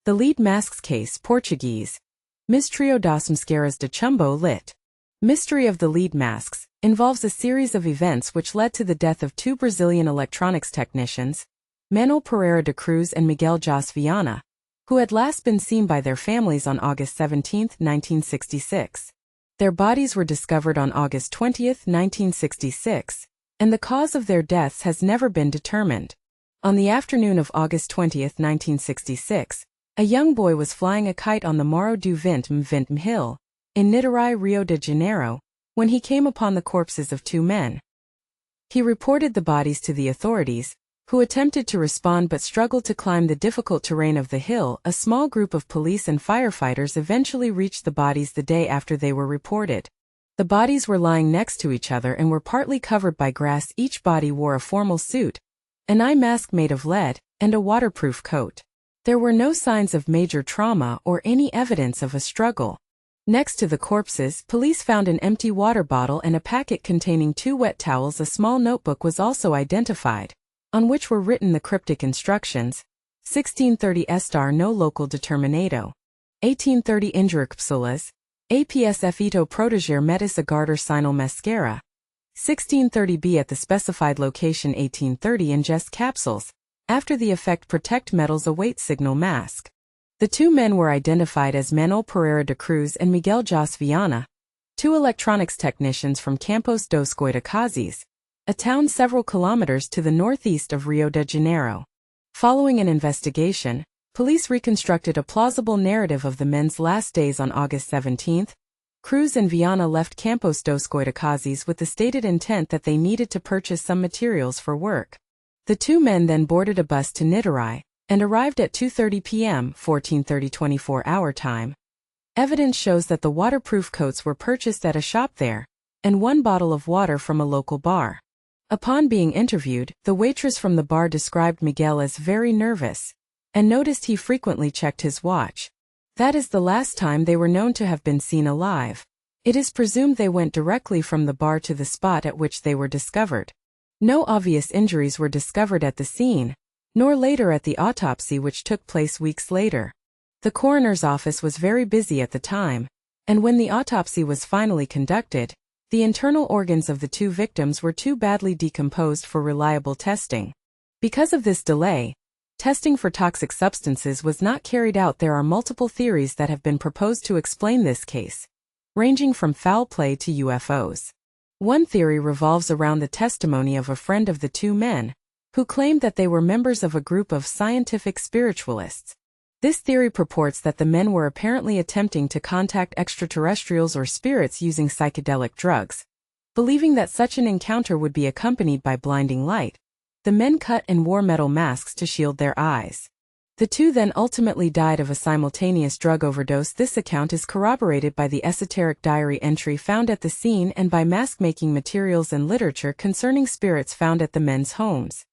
The Lead Masks Case, Portuguese. Mistério das Máscaras de Chumbo lit. Mystery of the Lead Masks, involves a series of events which led to the death of two Brazilian electronics technicians, Manuel Pereira de Cruz and Miguel Jos Viana, who had last been seen by their families on August 17, 1966. Their bodies were discovered on August 20, 1966, and the cause of their deaths has never been determined. On the afternoon of August 20, 1966, a young boy was flying a kite on the Morro do Vintém Hill, in Niterói, Rio de Janeiro, when he came upon the corpses of two men. He reported the bodies to the authorities, who attempted to respond but struggled to climb the difficult terrain of the hill. A small group of police and firefighters eventually reached the bodies the day after they were reported. The bodies were lying next to each other and were partly covered by grass. Each body wore a formal suit, an eye mask made of lead, and a waterproof coat. There were no signs of major trauma or any evidence of a struggle. Next to the corpses, police found an empty water bottle and a packet containing 2 wet towels. A small notebook was also identified, on which were written the cryptic instructions: 1630 estar no local determinado. 1830 injurir pessoas. APS efito proteger metas aguardar sinal mascara. 1630 be at the specified location. 1830 ingest capsules. After the effect protect metals await signal mask. The two men were identified as Manuel Pereira de Cruz and Miguel Jos Viana, two electronics technicians from Campos dos Goitacazes, a town several kilometers to the northeast of Rio de Janeiro. Following an investigation, police reconstructed a plausible narrative of the men's last days. On August 17, Cruz and Viana left Campos dos Goitacazes with the stated intent that they needed to purchase some materials for work. The two men then boarded a bus to Niterói and arrived at 2:30 p.m. 14:30 24-hour time. Evidence shows that the waterproof coats were purchased at a shop there, and 1 bottle of water from a local bar. Upon being interviewed, the waitress from the bar described Miguel as very nervous, and noticed he frequently checked his watch. That is the last time they were known to have been seen alive. It is presumed they went directly from the bar to the spot at which they were discovered. No obvious injuries were discovered at the scene, nor later at the autopsy, which took place weeks later. The coroner's office was very busy at the time, and when the autopsy was finally conducted, the internal organs of the two victims were too badly decomposed for reliable testing. Because of this delay, testing for toxic substances was not carried out. There are multiple theories that have been proposed to explain this case, ranging from foul play to UFOs. One theory revolves around the testimony of a friend of the two men, who claimed that they were members of a group of scientific spiritualists. This theory purports that the men were apparently attempting to contact extraterrestrials or spirits using psychedelic drugs. Believing that such an encounter would be accompanied by blinding light, the men cut and wore metal masks to shield their eyes. The two then ultimately died of a simultaneous drug overdose. This account is corroborated by the esoteric diary entry found at the scene and by mask-making materials and literature concerning spirits found at the men's homes.